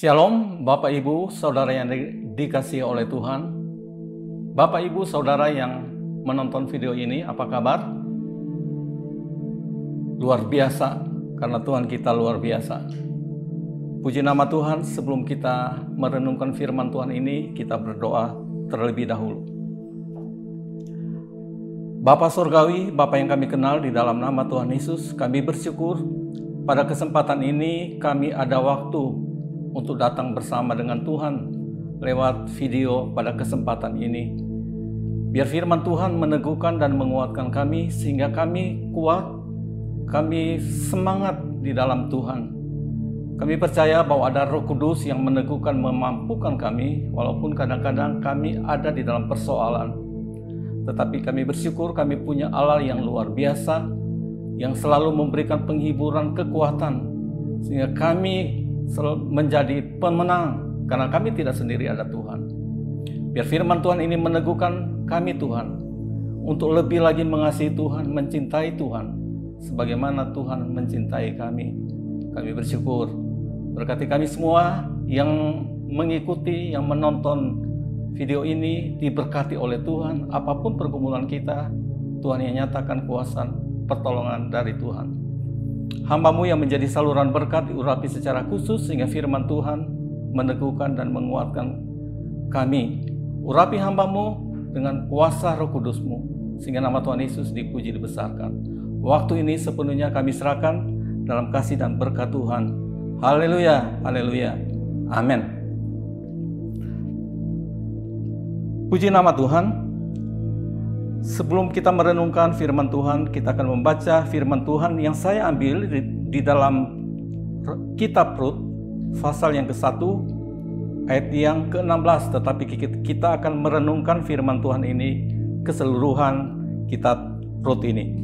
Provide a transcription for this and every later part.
Shalom Bapak Ibu Saudara yang dikasihi oleh Tuhan. Bapak Ibu Saudara yang menonton video ini, apa kabar? Luar biasa, karena Tuhan kita luar biasa. Puji nama Tuhan. Sebelum kita merenungkan firman Tuhan ini, kita berdoa terlebih dahulu. Bapa Surgawi, Bapa yang kami kenal di dalam nama Tuhan Yesus, kami bersyukur pada kesempatan ini kami ada waktu untuk datang bersama dengan Tuhan lewat video pada kesempatan ini. Biar firman Tuhan meneguhkan dan menguatkan kami sehingga kami kuat, kami semangat di dalam Tuhan. Kami percaya bahwa ada Roh Kudus yang meneguhkan, memampukan kami walaupun kadang-kadang kami ada di dalam persoalan. Tetapi kami bersyukur kami punya Allah yang luar biasa yang selalu memberikan penghiburan, kekuatan sehingga kami menjadi pemenang karena kami tidak sendiri, ada Tuhan. Biar firman Tuhan ini meneguhkan kami Tuhan untuk lebih lagi mengasihi Tuhan, mencintai Tuhan sebagaimana Tuhan mencintai kami. Kami bersyukur. Berkati kami semua yang mengikuti, yang menonton video ini, diberkati oleh Tuhan. Apapun pergumulan kita, Tuhan yang nyatakan kuasa pertolongan dari Tuhan. Hamba-Mu yang menjadi saluran berkat diurapi secara khusus sehingga firman Tuhan meneguhkan dan menguatkan kami. Urapi hamba-Mu dengan kuasa Roh Kudus-Mu sehingga nama Tuhan Yesus dipuji, dibesarkan. Waktu ini sepenuhnya kami serahkan dalam kasih dan berkat Tuhan. Haleluya, haleluya, amin. Puji nama Tuhan. Sebelum kita merenungkan firman Tuhan, kita akan membaca firman Tuhan yang saya ambil di dalam kitab Rut, pasal yang ke-1, ayat yang ke-16. Tetapi kita akan merenungkan firman Tuhan ini keseluruhan kitab Rut ini.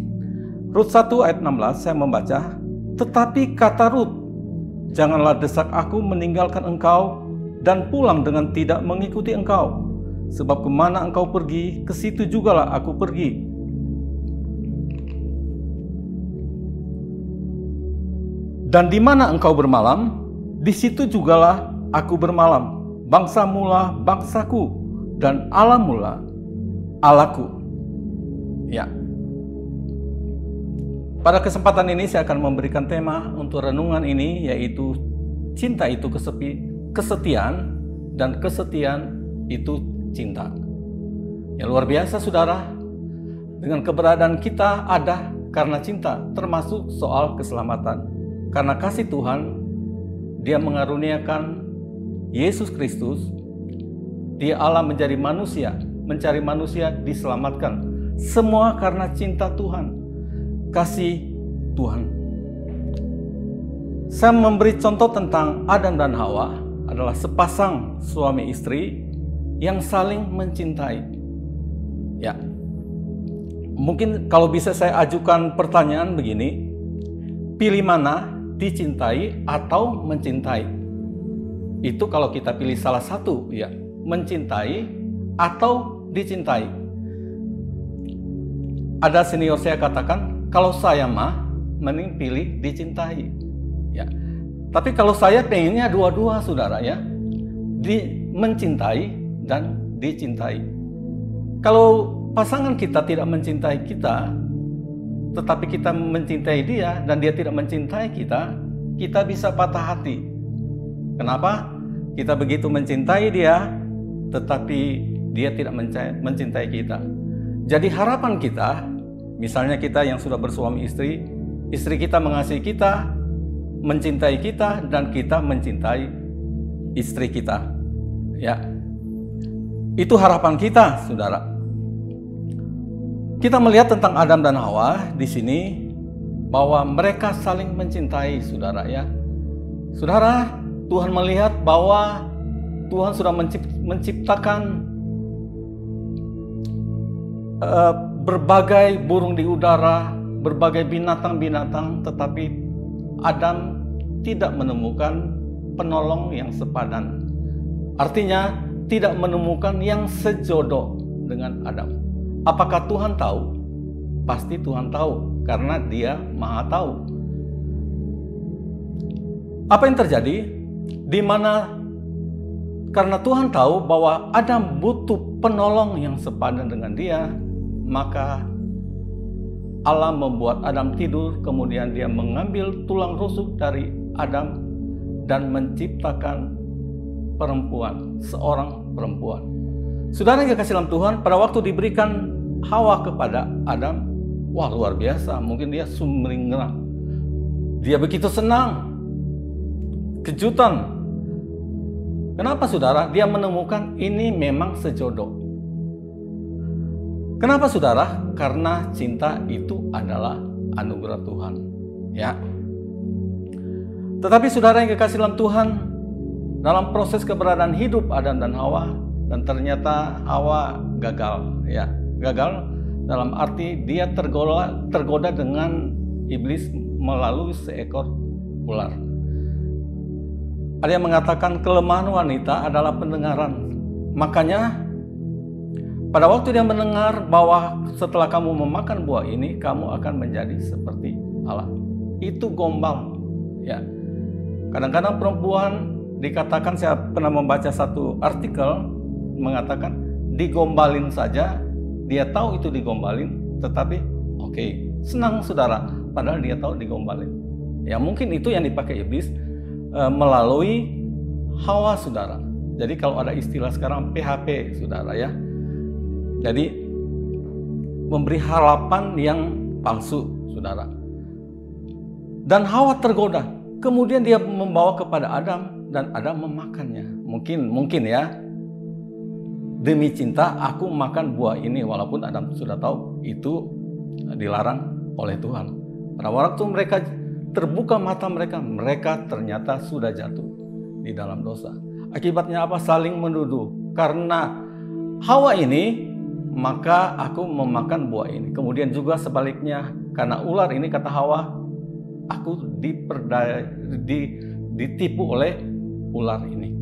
Rut 1 ayat 16 saya membaca, "Tetapi kata Rut, janganlah desak aku meninggalkan engkau dan pulang dengan tidak mengikuti engkau. Sebab kemana engkau pergi, ke situ jugalah aku pergi. Dan di mana engkau bermalam, di situ jugalah aku bermalam. Bangsamulah bangsaku, dan Allahmulah Allahku." Ya. Pada kesempatan ini saya akan memberikan tema untuk renungan ini, yaitu cinta itu kesetiaan, dan kesetiaan itu cinta. Ya, luar biasa saudara, dengan keberadaan kita ada karena cinta, termasuk soal keselamatan. Karena kasih Tuhan, Dia mengaruniakan Yesus Kristus, Dia Allah menjadi manusia, mencari manusia, diselamatkan. Semua karena cinta Tuhan, kasih Tuhan. Saya memberi contoh tentang Adam dan Hawa, adalah sepasang suami istri yang saling mencintai. Ya, mungkin kalau bisa saya ajukan pertanyaan begini, pilih mana, dicintai atau mencintai? Itu kalau kita pilih salah satu, ya, mencintai atau dicintai. Ada senior saya katakan, kalau saya mah mending pilih dicintai. Ya, tapi kalau saya pengennya dua-dua saudara, ya, mencintai dan dicintai. Kalau pasangan kita tidak mencintai kita, tetapi kita mencintai dia dan dia tidak mencintai kita, kita bisa patah hati. Kenapa? Kita begitu mencintai dia, tetapi dia tidak mencintai kita. Jadi harapan kita, misalnya kita yang sudah bersuami istri, istri kita mengasihi kita, mencintai kita, dan kita mencintai istri kita. Ya. Itu harapan kita, saudara. Kita melihat tentang Adam dan Hawa di sini bahwa mereka saling mencintai, saudara, ya. Saudara, Tuhan melihat bahwa Tuhan sudah menciptakan berbagai burung di udara, berbagai binatang-binatang, tetapi Adam tidak menemukan penolong yang sepadan. Artinya, tidak menemukan yang sejodoh dengan Adam. Apakah Tuhan tahu? Pasti Tuhan tahu, karena Dia Maha Tahu. Apa yang terjadi? di mana karena Tuhan tahu bahwa Adam butuh penolong yang sepadan dengan dia, maka Allah membuat Adam tidur, kemudian dia mengambil tulang rusuk dari Adam dan menciptakan perempuan, seorang perempuan. Saudara yang dikasihi dalam Tuhan, pada waktu diberikan Hawa kepada Adam, wah luar biasa, mungkin dia sumringah. Dia begitu senang, kejutan. Kenapa saudara? Dia menemukan ini memang sejodoh. Kenapa saudara? Karena cinta itu adalah anugerah Tuhan. Ya. Tetapi saudara yang dikasihi dalam Tuhan, dalam proses keberadaan hidup Adam dan Hawa, dan ternyata Hawa gagal. Ya, gagal dalam arti dia tergoda dengan iblis melalui seekor ular. Ada yang mengatakan kelemahan wanita adalah pendengaran. Makanya pada waktu dia mendengar bahwa setelah kamu memakan buah ini, kamu akan menjadi seperti Allah. Itu gombal. Ya. Kadang-kadang perempuan dikatakan, saya pernah membaca satu artikel mengatakan digombalin saja, dia tahu itu digombalin, tetapi oke, senang saudara, padahal dia tahu digombalin. Ya mungkin itu yang dipakai iblis melalui Hawa saudara. Jadi kalau ada istilah sekarang PHP saudara ya. Jadi memberi harapan yang palsu saudara. Dan Hawa tergoda. Kemudian dia membawa kepada Adam dan Adam memakannya. Mungkin ya. Demi cinta aku makan buah ini, walaupun Adam sudah tahu itu dilarang oleh Tuhan. Pada waktu mereka terbuka mata mereka ternyata sudah jatuh di dalam dosa. Akibatnya apa? Saling menuduh. Karena Hawa ini, maka aku memakan buah ini. Kemudian juga sebaliknya, karena ular ini, kata Hawa, aku ditipu oleh ular ini.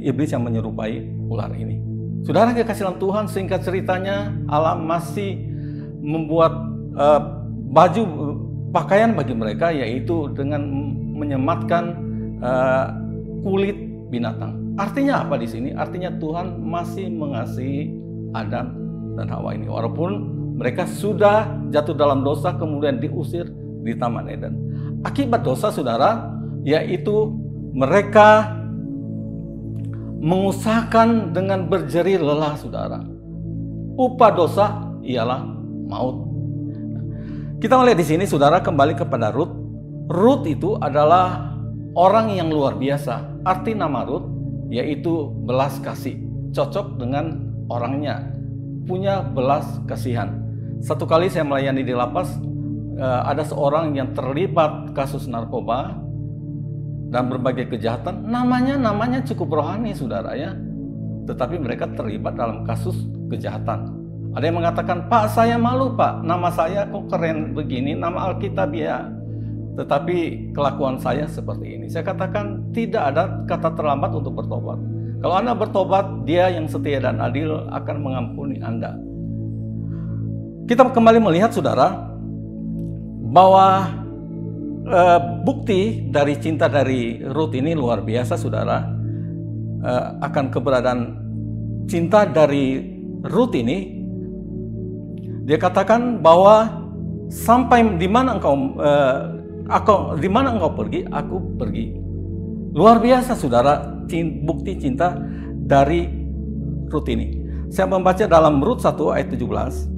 Iblis yang menyerupai ular ini. Saudara yang dikasihi dalam Tuhan, singkat ceritanya, Allah masih membuat pakaian bagi mereka, yaitu dengan menyematkan kulit binatang. Artinya apa di sini? Artinya Tuhan masih mengasihi Adam dan Hawa ini, walaupun mereka sudah jatuh dalam dosa, kemudian diusir di Taman Eden. Akibat dosa saudara, yaitu mereka mengusahakan dengan berjerih lelah saudara. Upah dosa ialah maut. Kita melihat di sini saudara, kembali kepada Rut. Rut itu adalah orang yang luar biasa. Arti nama Rut yaitu belas kasih. Cocok dengan orangnya, punya belas kasihan. Satu kali saya melayani di lapas, ada seorang yang terlibat kasus narkoba dan berbagai kejahatan. Namanya cukup rohani saudara ya. Tetapi mereka terlibat dalam kasus kejahatan. Ada yang mengatakan, Pak saya malu Pak, nama saya kok keren begini, nama Alkitab ya. Tetapi kelakuan saya seperti ini. Saya katakan tidak ada kata terlambat untuk bertobat. Kalau Anda bertobat, Dia yang setia dan adil akan mengampuni Anda. Kita kembali melihat saudara, bahwa bukti dari cinta dari Rut ini luar biasa saudara. Akan keberadaan cinta dari Rut ini, dia katakan bahwa sampai di mana engkau pergi, aku pergi. Luar biasa saudara, bukti cinta dari Rut ini. Saya membaca dalam Rut 1 ayat 17.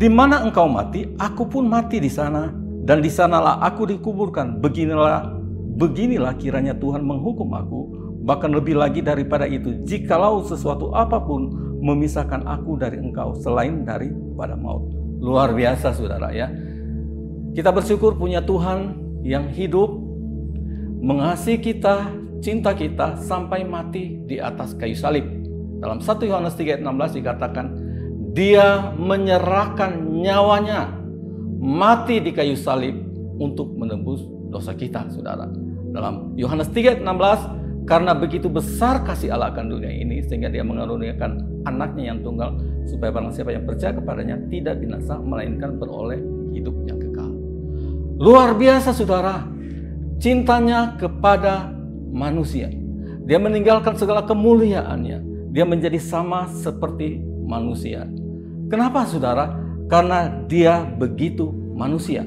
Di mana engkau mati, aku pun mati di sana, dan di sanalah aku dikuburkan. Beginilah kiranya Tuhan menghukum aku, bahkan lebih lagi daripada itu, jikalau sesuatu apapun memisahkan aku dari engkau selain daripada maut. Luar biasa saudara ya. Kita bersyukur punya Tuhan yang hidup, mengasihi kita, cinta kita sampai mati di atas kayu salib. Dalam 1 Yohanes 3 ayat 16 dikatakan, Dia menyerahkan nyawanya mati di kayu salib untuk menebus dosa kita saudara. Dalam Yohanes 3 ayat 16, karena begitu besar kasih Allah akan dunia ini, sehingga Dia mengaruniakan anaknya yang tunggal, supaya barang siapa yang percaya kepadanya tidak binasa, melainkan beroleh hidup yang kekal. Luar biasa saudara, cintanya kepada manusia. Dia meninggalkan segala kemuliaannya. Dia menjadi sama seperti manusia. Kenapa, saudara? Karena dia begitu manusia.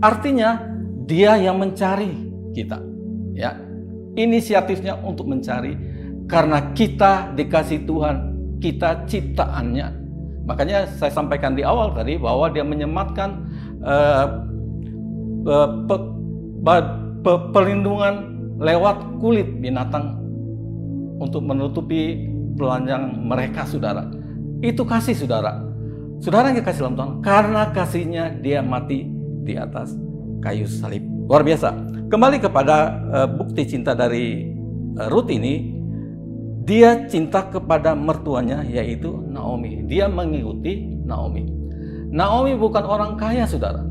Artinya dia yang mencari kita. Ya, inisiatifnya untuk mencari, karena kita dikasih Tuhan, kita ciptaannya. Makanya saya sampaikan di awal tadi bahwa dia menyematkan perlindungan lewat kulit binatang untuk menutupi telanjang mereka, saudara. Itu kasih, saudara. Saudara yang dikasih dalam Tuhan, karena kasihnya dia mati di atas kayu salib. Luar biasa. Kembali kepada bukti cinta dari Rut ini, dia cinta kepada mertuanya, yaitu Naomi. Dia mengikuti Naomi. Naomi bukan orang kaya, saudara.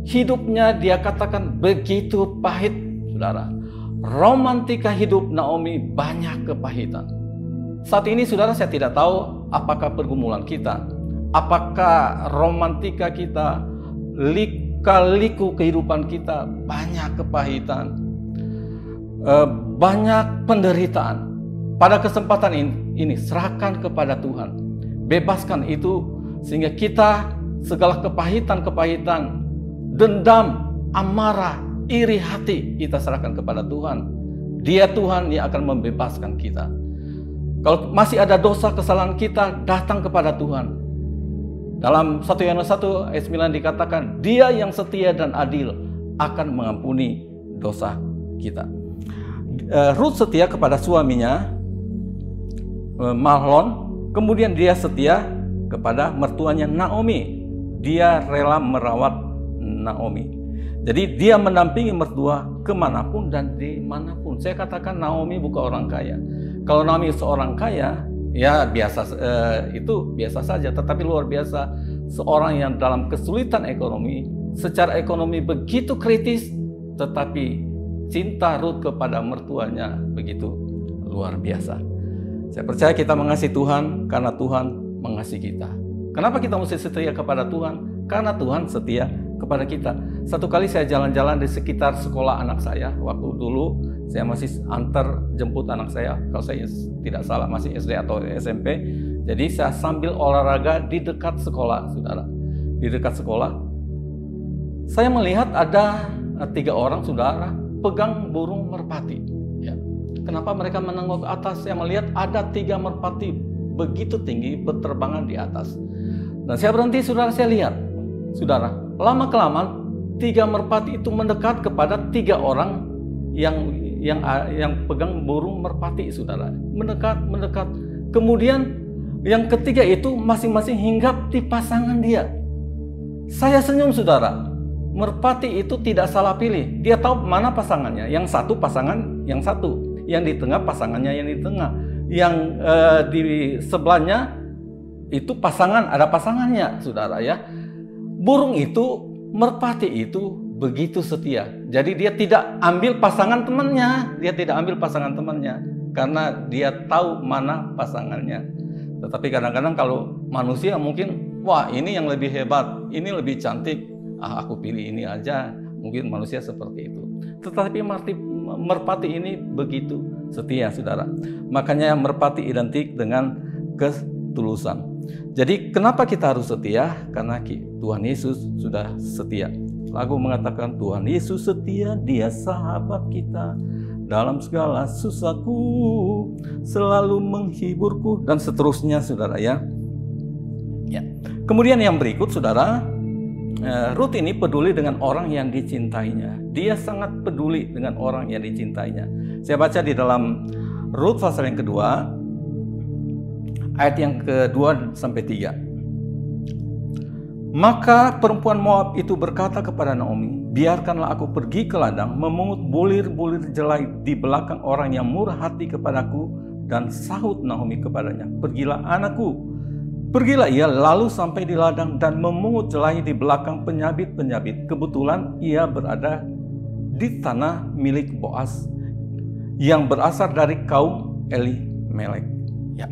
Hidupnya dia katakan begitu pahit, saudara. Romantika hidup Naomi banyak kepahitan. Saat ini, saudara, saya tidak tahu apakah pergumulan kita, apakah romantika kita, lika-liku kehidupan kita banyak kepahitan, banyak penderitaan. Pada kesempatan ini serahkan kepada Tuhan, bebaskan itu, sehingga kita segala kepahitan, dendam, amarah, iri hati, kita serahkan kepada Tuhan. Dia Tuhan yang akan membebaskan kita. Kalau masih ada dosa kesalahan kita, datang kepada Tuhan. Dalam 1 Yohanes 1 ayat 9 dikatakan, Dia yang setia dan adil akan mengampuni dosa kita. Rut setia kepada suaminya Mahlon, kemudian dia setia kepada mertuanya Naomi. Dia rela merawat Naomi. Jadi dia mendampingi mertua kemanapun dan dimanapun. Saya katakan Naomi bukan orang kaya. Kalau Naomi seorang kaya, ya biasa, itu biasa saja. Tetapi luar biasa, seorang yang dalam kesulitan ekonomi, secara ekonomi begitu kritis, tetapi cinta Rut kepada mertuanya begitu luar biasa. Saya percaya kita mengasihi Tuhan karena Tuhan mengasihi kita. Kenapa kita mesti setia kepada Tuhan? Karena Tuhan setia kepada kita. Satu kali saya jalan-jalan di sekitar sekolah anak saya. Waktu dulu saya masih antar jemput anak saya, kalau saya tidak salah masih SD atau SMP. Jadi saya sambil olahraga di dekat sekolah, saudara. Di dekat sekolah, saya melihat ada 3 orang, saudara, pegang burung merpati. Ya. Kenapa mereka menengok ke atas? Saya melihat ada 3 merpati begitu tinggi berterbangan di atas. Dan saya berhenti, saudara, saya lihat. Saudara, lama-kelamaan 3 merpati itu mendekat kepada 3 orang yang pegang burung merpati, saudara. Mendekat. Kemudian yang ketiga itu masing-masing hinggap di pasangan dia. Saya senyum, saudara. Merpati itu tidak salah pilih. Dia tahu mana pasangannya. Yang satu pasangan yang satu. Yang di tengah pasangannya yang di tengah. Yang di sebelahnya itu pasangan, ada pasangannya, saudara ya. Burung itu, merpati itu begitu setia. Jadi dia tidak ambil pasangan temannya. Dia tidak ambil pasangan temannya. Karena dia tahu mana pasangannya. Tetapi kadang-kadang kalau manusia mungkin, wah ini yang lebih hebat, ini lebih cantik, aku pilih ini aja. Mungkin manusia seperti itu. Tetapi merpati ini begitu setia, saudara. Makanya merpati identik dengan ketulusan. Jadi kenapa kita harus setia? Karena Tuhan Yesus sudah setia. Lagu mengatakan Tuhan Yesus setia, Dia sahabat kita. Dalam segala susahku selalu menghiburku, dan seterusnya, saudara ya. Kemudian yang berikut, saudara, Rut ini peduli dengan orang yang dicintainya. Dia sangat peduli dengan orang yang dicintainya. Saya baca di dalam Rut pasal yang kedua, ayat yang ke-2 sampai 3. Maka perempuan Moab itu berkata kepada Naomi, biarkanlah aku pergi ke ladang, memungut bulir-bulir jelai di belakang orang yang murah hati kepadaku. Dan sahut Naomi kepadanya, pergilah anakku. Pergilah ia lalu sampai di ladang dan memungut jelai di belakang penyabit-penyabit. Kebetulan ia berada di tanah milik Boas yang berasal dari kaum Elimelek. Ya.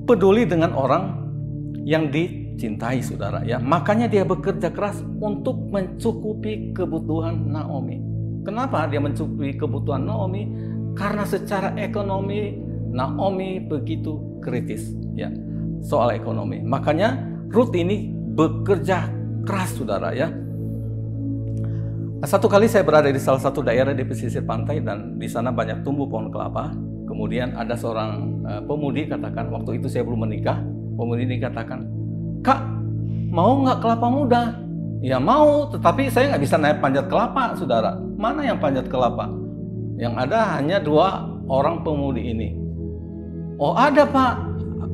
Peduli dengan orang yang dicintai, saudara ya. Makanya dia bekerja keras untuk mencukupi kebutuhan Naomi. Kenapa dia mencukupi kebutuhan Naomi? Karena secara ekonomi Naomi begitu kritis ya, soal ekonomi. Makanya Ruth ini bekerja keras, saudara ya. Satu kali saya berada di salah satu daerah di pesisir pantai dan di sana banyak tumbuh pohon kelapa. Kemudian ada seorang pemudi katakan, waktu itu saya belum menikah, pemudi ini katakan, "Kak, mau nggak kelapa muda?" Ya mau, tetapi saya nggak bisa naik panjat kelapa, saudara. Mana yang panjat kelapa? Yang ada hanya 2 orang pemudi ini. "Oh ada Pak,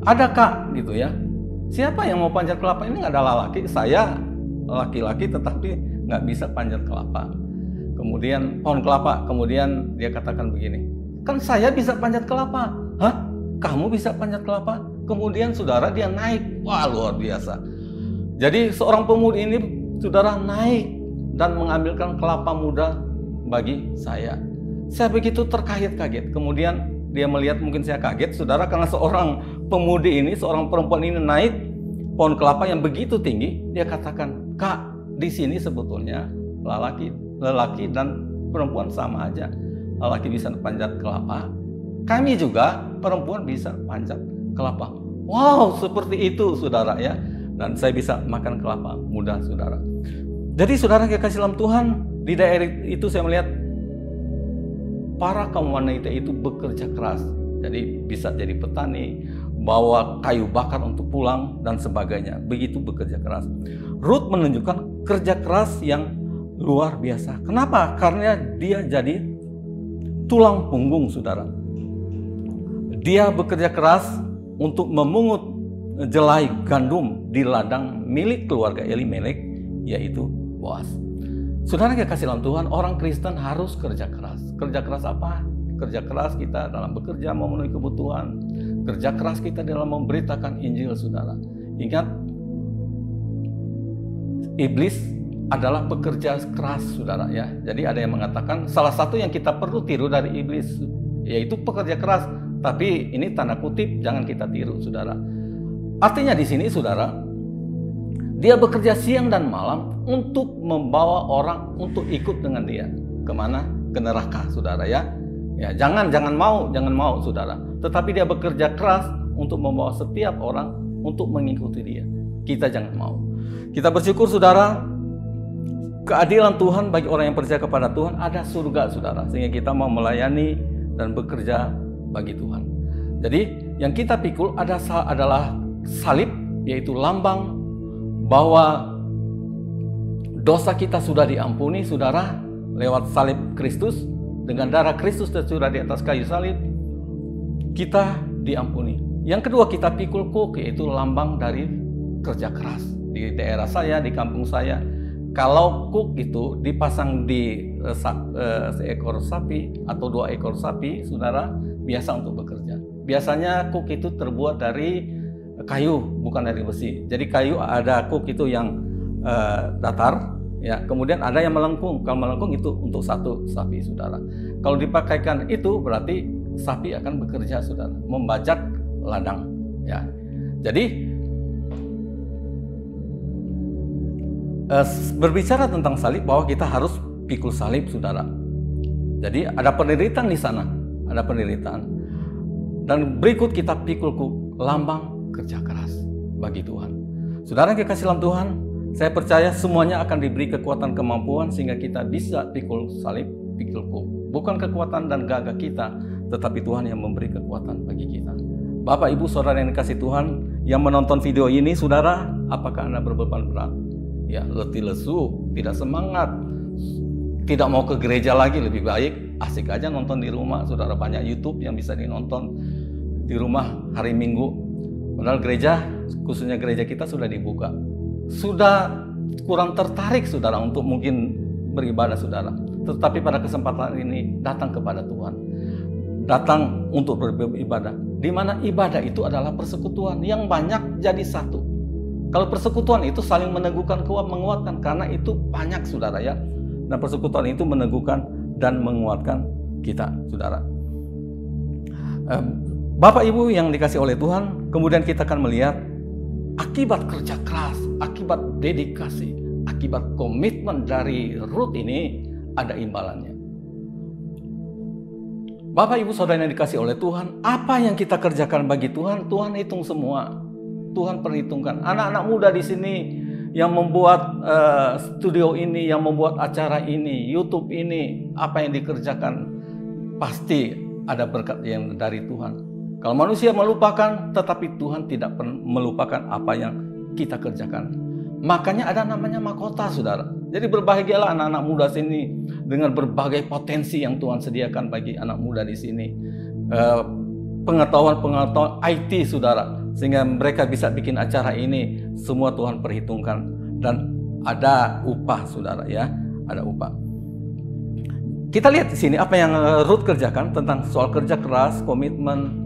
ada Kak," gitu ya. "Siapa yang mau panjat kelapa?" Ini nggak ada laki, saya laki-laki tetapi nggak bisa panjat kelapa. Kemudian pohon kelapa, kemudian dia katakan begini, "Kan saya bisa panjat kelapa." "Hah? Kamu bisa panjat kelapa?" Kemudian saudara dia naik, wah luar biasa. Jadi seorang pemudi ini saudara naik dan mengambilkan kelapa muda bagi saya. Saya begitu terkaget-kaget. Kemudian dia melihat mungkin saya kaget, saudara, karena seorang pemudi ini, seorang perempuan ini naik pohon kelapa yang begitu tinggi. Dia katakan, "Kak, di sini sebetulnya lelaki dan perempuan sama aja. Lelaki bisa panjat kelapa, kami juga perempuan bisa panjat kelapa." Wow, seperti itu saudara ya. Dan saya bisa makan kelapa muda, saudara. Jadi saudara yang kasih dalam Tuhan, di daerah itu saya melihat para kaum wanita itu bekerja keras. Jadi bisa jadi petani, bawa kayu bakar untuk pulang dan sebagainya. Begitu bekerja keras. Ruth menunjukkan kerja keras yang luar biasa. Kenapa? Karena dia jadi tulang punggung, saudara. Dia bekerja keras untuk memungut jelai gandum di ladang milik keluarga Elimelek, yaitu Boas. Saudara yang kasih dalam Tuhan, orang Kristen harus kerja keras. Kerja keras apa? Kerja keras kita dalam bekerja memenuhi kebutuhan. Kerja keras kita dalam memberitakan Injil, saudara. Ingat, iblis adalah pekerja keras, saudara ya. Jadi ada yang mengatakan salah satu yang kita perlu tiru dari iblis yaitu pekerja keras. Tapi ini tanda kutip, jangan kita tiru, saudara. Artinya di sini, saudara, dia bekerja siang dan malam untuk membawa orang untuk ikut dengan dia. Kemana? Ke neraka, saudara ya. Ya, jangan mau, saudara. Tetapi dia bekerja keras untuk membawa setiap orang untuk mengikuti dia. Kita jangan mau. Kita bersyukur, saudara, keadilan Tuhan bagi orang yang percaya kepada Tuhan ada surga, saudara. Sehingga kita mau melayani dan bekerja bagi Tuhan. Jadi yang kita pikul adalah salib, yaitu lambang bahwa dosa kita sudah diampuni, saudara, lewat salib Kristus. Dengan darah Kristus tercurah di atas kayu salib, kita diampuni. Yang kedua kita pikul kuk, yaitu lambang dari kerja keras. Di daerah saya, di kampung saya, kalau kuk itu dipasang di seekor sapi atau 2 ekor sapi, saudara, biasa untuk bekerja. Biasanya kuk itu terbuat dari kayu, bukan dari besi. Jadi kayu ada kuk itu yang datar, ya. Kemudian ada yang melengkung. Kalau melengkung itu untuk 1 sapi, saudara. Kalau dipakaikan itu berarti sapi akan bekerja, saudara, membajak ladang, ya. Jadi berbicara tentang salib, bahwa kita harus pikul salib, saudara. Jadi ada penderitaan di sana, ada penderitaan. Dan berikut kita pikul lambang kerja keras bagi Tuhan. Saudara yang dikasih dalam Tuhan, saya percaya semuanya akan diberi kekuatan kemampuan sehingga kita bisa pikul salib, pikul kuk. Bukan kekuatan dan gagah kita, tetapi Tuhan yang memberi kekuatan bagi kita. Bapak, Ibu, Saudara yang dikasih Tuhan, yang menonton video ini, saudara, apakah Anda berbeban berat? Ya, letih lesu, tidak semangat, tidak mau ke gereja lagi, lebih baik asik aja nonton di rumah, saudara. Banyak YouTube yang bisa dinonton di rumah hari Minggu. Padahal gereja, khususnya gereja kita sudah dibuka. Sudah kurang tertarik, saudara, untuk mungkin beribadah, saudara. Tetapi pada kesempatan ini datang kepada Tuhan, datang untuk beribadah. Di mana ibadah itu adalah persekutuan yang banyak jadi satu. Kalau persekutuan itu saling meneguhkan, menguatkan, karena itu banyak, saudara ya. Dan persekutuan itu meneguhkan dan menguatkan kita, saudara. Bapak Ibu yang dikasih oleh Tuhan, kemudian kita akan melihat akibat kerja keras, akibat dedikasi, akibat komitmen dari Ruth ini ada imbalannya. Bapak Ibu Saudara yang dikasih oleh Tuhan, apa yang kita kerjakan bagi Tuhan, Tuhan hitung semua. Tuhan perhitungkan. Anak-anak muda di sini yang membuat studio ini, yang membuat acara ini, YouTube ini, apa yang dikerjakan pasti ada berkat yang dari Tuhan. Kalau manusia melupakan, tetapi Tuhan tidak pernah melupakan apa yang kita kerjakan. Makanya ada namanya mahkota, saudara. Jadi berbahagialah anak-anak muda sini dengan berbagai potensi yang Tuhan sediakan bagi anak muda di sini. Pengetahuan IT, saudara, sehingga mereka bisa bikin acara ini, semua Tuhan perhitungkan dan ada upah, saudara, ya, ada upah. Kita lihat di sini apa yang Ruth kerjakan tentang soal kerja keras, komitmen,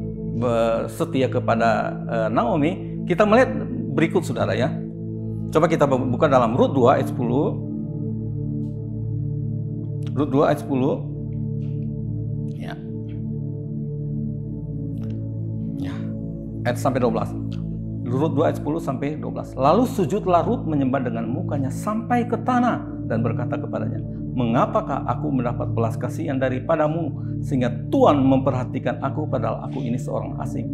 setia kepada Naomi. Kita melihat berikut, saudara, ya. Coba kita buka dalam Rut 2 ayat 10. Rut 2 ayat 10. Ya. Ya. Ayat sampai 12. Rut 2 ayat 10 sampai 12. Lalu sujudlah Rut menyembah dengan mukanya sampai ke tanah dan berkata kepadanya, "Mengapakah aku mendapat belas kasihan daripadamu sehingga Tuhan memperhatikan aku padahal aku ini seorang asing?"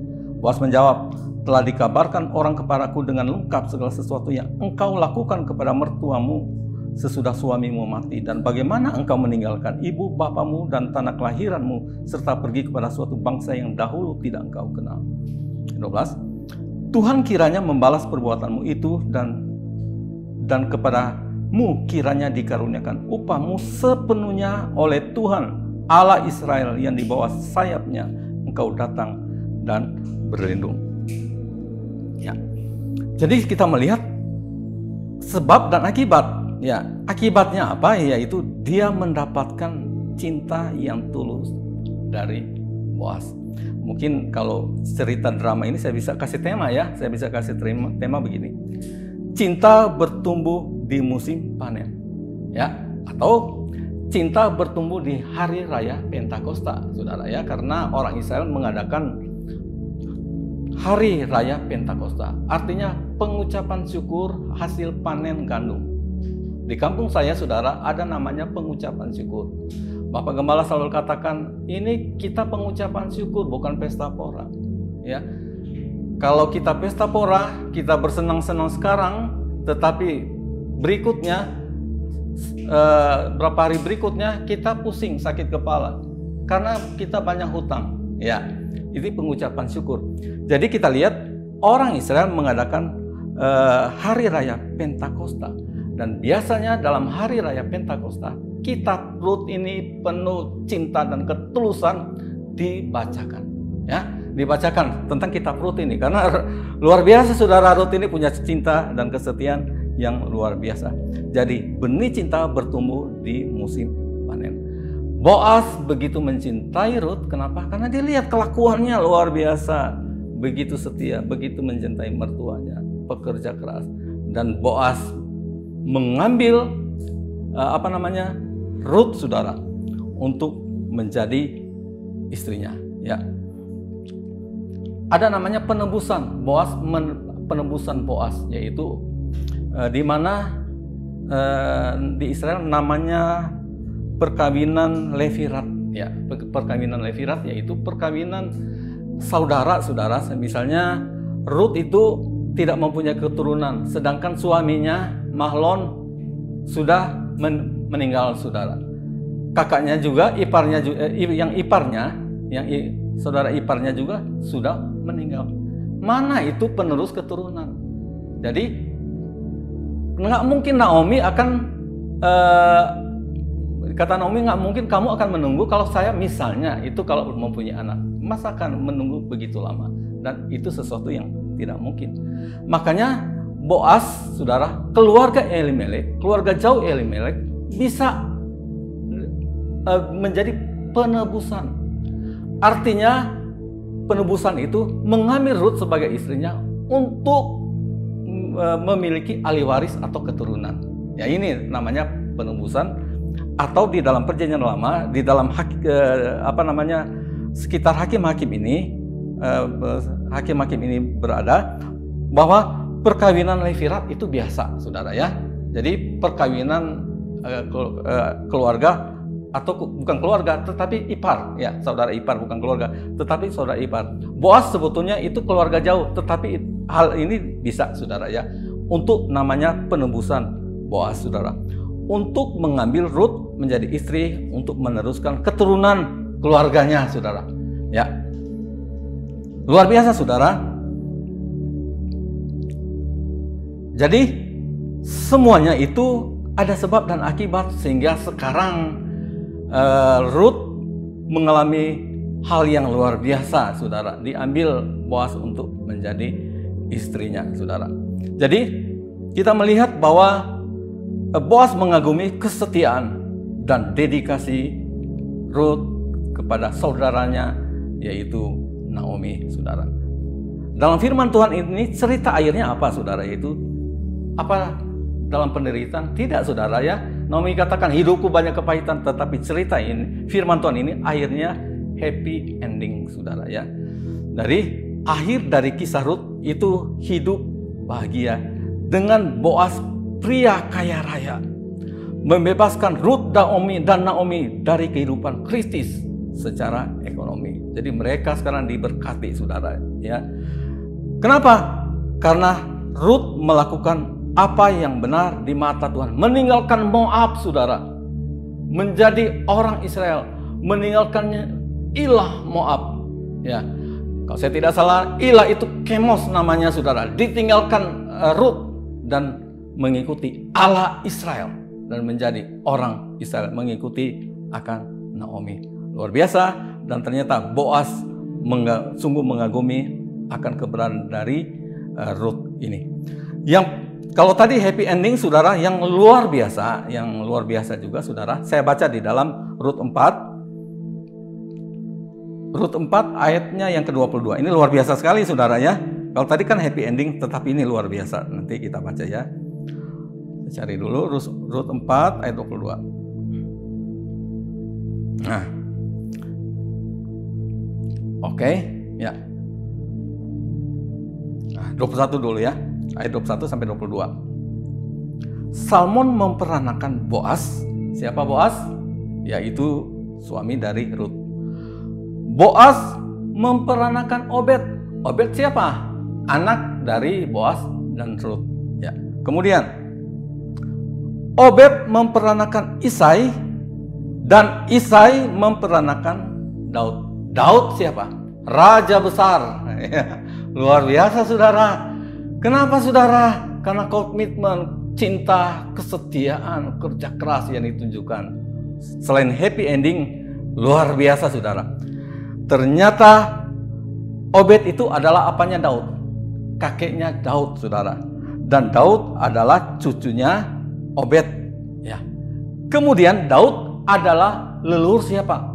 Boas menjawab, "Telah dikabarkan orang kepadaku dengan lengkap segala sesuatu yang engkau lakukan kepada mertuamu sesudah suamimu mati, dan bagaimana engkau meninggalkan ibu bapamu dan tanah kelahiranmu serta pergi kepada suatu bangsa yang dahulu tidak engkau kenal." 12. Tuhan kiranya membalas perbuatanmu itu dan kepadamu kiranya dikaruniakan upahmu sepenuhnya oleh Tuhan Allah Israel yang di bawah sayapnya engkau datang dan berlindung. Ya. Jadi kita melihat sebab dan akibat. Ya, akibatnya apa? Yaitu dia mendapatkan cinta yang tulus dari Boas. Mungkin kalau cerita drama ini saya bisa kasih tema, ya. Saya bisa kasih tema begini. Cinta bertumbuh di musim panen. Ya, atau cinta bertumbuh di hari raya Pentakosta, saudara, ya, karena orang Israel mengadakan hari raya Pentakosta, artinya pengucapan syukur hasil panen gandum. Di kampung saya, saudara, ada namanya pengucapan syukur. Bapak Gembala selalu katakan, ini kita pengucapan syukur, bukan pesta pora. Ya, kalau kita pesta pora, kita bersenang-senang sekarang, tetapi berikutnya, berapa hari berikutnya kita pusing, sakit kepala, karena kita banyak hutang. Ya, ini pengucapan syukur. Jadi kita lihat orang Israel mengadakan hari raya Pentakosta, dan biasanya dalam hari raya Pentakosta kitab Rut ini penuh cinta dan ketulusan dibacakan, ya, dibacakan tentang kitab Rut ini karena luar biasa, saudara. Rut ini punya cinta dan kesetiaan yang luar biasa. Jadi benih cinta bertumbuh di musim panen. Boas begitu mencintai Rut, kenapa? Karena dia lihat kelakuannya luar biasa, begitu setia, begitu mencintai mertuanya, pekerja keras. Dan Boas mengambil Rut, saudara, untuk menjadi istrinya. Ya, ada namanya penebusan Boas, penebusan Boas, yaitu di mana di Israel namanya perkawinan Levirat, ya, perkawinan Levirat yaitu perkawinan saudara-saudara. Misalnya Rut itu tidak mempunyai keturunan, sedangkan suaminya Mahlon sudah meninggal, saudara. Kakaknya juga, saudara iparnya juga sudah meninggal. Mana itu penerus keturunan? Jadi nggak mungkin Naomi akan kata Naomi, nggak mungkin kamu akan menunggu kalau saya misalnya itu kalau mempunyai anak, masa akan menunggu begitu lama? Dan itu sesuatu yang tidak mungkin. Makanya Boas, saudara, keluarga Elimelek, keluarga jauh Elimelek bisa menjadi penebusan. Artinya penebusan itu mengambil Rut sebagai istrinya untuk memiliki ahli waris atau keturunan. Ya, ini namanya penebusan. Atau di dalam perjanjian lama, di dalam sekitar hakim-hakim ini berada bahwa perkawinan levirat itu biasa, saudara ya. Jadi perkawinan keluarga atau bukan keluarga, tetapi ipar, ya, saudara ipar, bukan keluarga, tetapi saudara ipar. Boas sebetulnya itu keluarga jauh, tetapi hal ini bisa, saudara ya, untuk namanya penebusan Boas, saudara, untuk mengambil Ruth menjadi istri untuk meneruskan keturunan keluarganya, saudara ya. Luar biasa, saudara. Jadi semuanya itu ada sebab dan akibat, sehingga sekarang Ruth mengalami hal yang luar biasa, saudara. Diambil Boas untuk menjadi istrinya, saudara. Jadi kita melihat bahwa Boas mengagumi kesetiaan dan dedikasi Ruth kepada saudaranya, yaitu Naomi, saudara. Dalam firman Tuhan ini, cerita akhirnya apa, saudara? Itu apa? Dalam penderitaan? Tidak, saudara ya. Naomi katakan, hidupku banyak kepahitan, tetapi cerita ini, firman Tuhan ini akhirnya happy ending, saudara ya. Dari akhir dari kisah Ruth itu hidup bahagia dengan Boas, pria kaya raya, membebaskan Ruth dan Naomi dari kehidupan kritis secara ekonomi. Jadi mereka sekarang diberkati, saudara ya. Kenapa? Karena Ruth melakukan apa yang benar di mata Tuhan, meninggalkan Moab, saudara, menjadi orang Israel, meninggalkannya ilah Moab ya. Kalau saya tidak salah, ilah itu Kemos namanya, saudara. Ditinggalkan Ruth dan mengikuti Allah Israel dan menjadi orang Israel, mengikuti akan Naomi. Luar biasa. Dan ternyata Boas sungguh mengagumi akan keberadaan dari Ruth ini. Yang kalau tadi happy ending, saudara, yang luar biasa juga, saudara, saya baca di dalam Rut 4 ayatnya yang ke-22. Ini luar biasa sekali, saudara ya. Kalau tadi kan happy ending, tetapi ini luar biasa. Nanti kita baca ya. Cari dulu Rut 4 ayat 22. Nah, oke, ya. Nah, 21 dulu ya. Ayat 21 sampai 22. Salmon memperanakan Boas. Siapa Boas? Yaitu suami dari Ruth. Boas memperanakan Obed. Obed siapa? Anak dari Boas dan Ruth. Ya. Kemudian Obed memperanakan Isai dan Isai memperanakan Daud. Daud siapa? Raja besar. Luar biasa, saudara. Kenapa, saudara? Karena komitmen, cinta, kesetiaan, kerja keras yang ditunjukkan. Selain happy ending, luar biasa, saudara. Ternyata Obed itu adalah apanya Daud? Kakeknya Daud, saudara. Dan Daud adalah cucunya Obed. Ya. Kemudian Daud adalah leluhur siapa?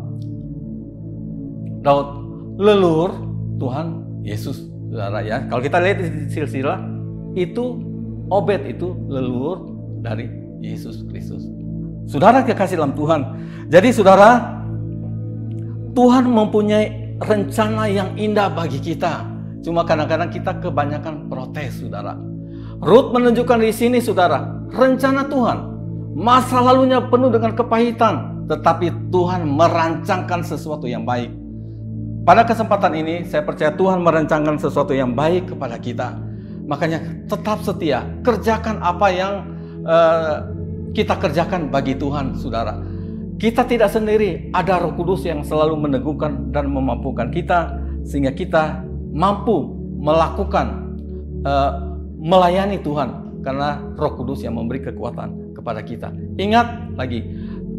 Daud leluhur Tuhan Yesus, saudara ya. Kalau kita lihat di silsilah itu, Obed itu leluhur dari Yesus Kristus. Saudara kekasih dalam Tuhan. Jadi saudara, Tuhan mempunyai rencana yang indah bagi kita. Cuma kadang-kadang kita kebanyakan protes, saudara. Ruth menunjukkan di sini, saudara, rencana Tuhan. Masa lalunya penuh dengan kepahitan, tetapi Tuhan merancangkan sesuatu yang baik. Pada kesempatan ini, saya percaya Tuhan merancangkan sesuatu yang baik kepada kita. Makanya tetap setia, kerjakan apa yang kita kerjakan bagi Tuhan, saudara. Kita tidak sendiri, ada Roh Kudus yang selalu meneguhkan dan memampukan kita, sehingga kita mampu melakukan, melayani Tuhan, karena Roh Kudus yang memberi kekuatan kepada kita. Ingat lagi,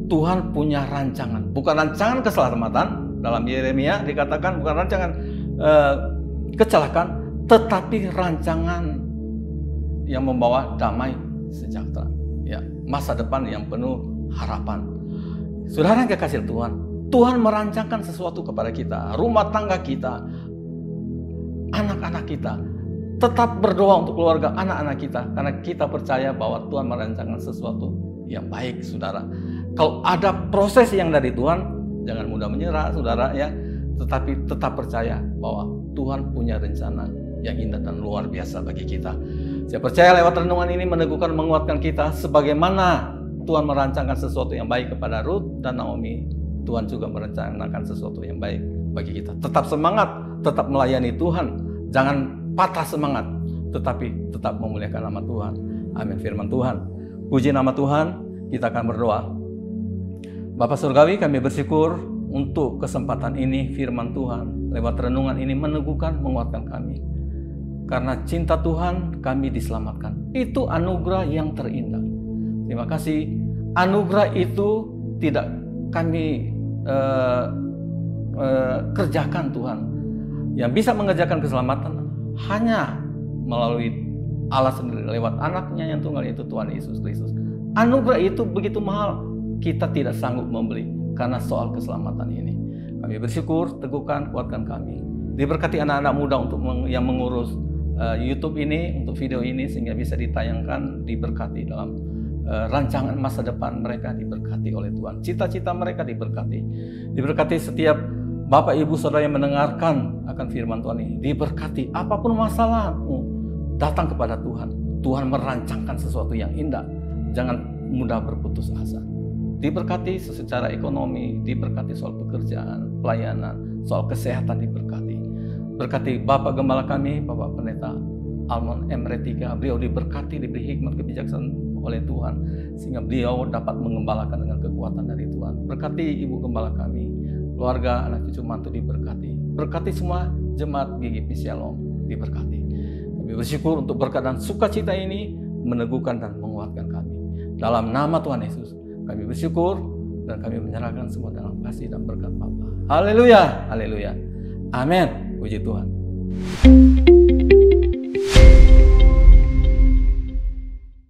Tuhan punya rancangan, bukan rancangan keselamatan. Dalam Yeremia dikatakan bukan rancangan kecelakaan, tetapi rancangan yang membawa damai sejahtera, ya, masa depan yang penuh harapan. Saudara yang kekasih Tuhan, Tuhan merancangkan sesuatu kepada kita, rumah tangga kita, anak-anak kita. Tetap berdoa untuk keluarga anak-anak kita, karena kita percaya bahwa Tuhan merancangkan sesuatu yang baik, saudara. Kalau ada proses yang dari Tuhan, jangan mudah menyerah, saudara ya. Tetapi tetap percaya bahwa Tuhan punya rencana yang indah dan luar biasa bagi kita. Saya percaya lewat renungan ini meneguhkan, menguatkan kita sebagaimana Tuhan merancangkan sesuatu yang baik kepada Ruth dan Naomi. Tuhan juga merencanakan sesuatu yang baik bagi kita. Tetap semangat, tetap melayani Tuhan. Jangan patah semangat, tetapi tetap memuliakan nama Tuhan. Amin. Firman Tuhan. Puji nama Tuhan. Kita akan berdoa. Bapa Surgawi, kami bersyukur untuk kesempatan ini, firman Tuhan. Lewat renungan ini meneguhkan, menguatkan kami. Karena cinta Tuhan, kami diselamatkan. Itu anugerah yang terindah. Terima kasih. Anugerah itu tidak kami kerjakan, Tuhan. Yang bisa mengerjakan keselamatan hanya melalui Allah sendiri, lewat anaknya yang tunggal, yaitu Tuhan Yesus Kristus. Anugerah itu begitu mahal, kita tidak sanggup membeli karena soal keselamatan ini. Kami bersyukur, teguhkan, kuatkan kami. Diberkati anak-anak muda untuk yang mengurus YouTube ini, untuk video ini, sehingga bisa ditayangkan, diberkati dalam rancangan masa depan mereka, diberkati oleh Tuhan. Cita-cita mereka diberkati. Diberkati setiap Bapak Ibu Saudara yang mendengarkan akan firman Tuhan ini. Diberkati apapun masalahmu, datang kepada Tuhan. Tuhan merancangkan sesuatu yang indah. Jangan mudah berputus asa. Diberkati secara ekonomi, diberkati soal pekerjaan, pelayanan, soal kesehatan diberkati. Berkati Bapak Gembala kami, Bapak Pendeta Almon Emre Tiga. Beliau diberkati, diberi hikmat kebijaksanaan oleh Tuhan, sehingga beliau dapat mengembalakan dengan kekuatan dari Tuhan. Berkati Ibu Gembala kami, keluarga, anak cucu mantu diberkati. Berkati semua jemaat GGP Shalom diberkati. Kami bersyukur untuk berkat dan sukacita ini meneguhkan dan menguatkan kami. Dalam nama Tuhan Yesus, kami bersyukur dan kami menyerahkan semua dalam kasih dan berkat Bapa. Haleluya, haleluya. Amin. Puji Tuhan.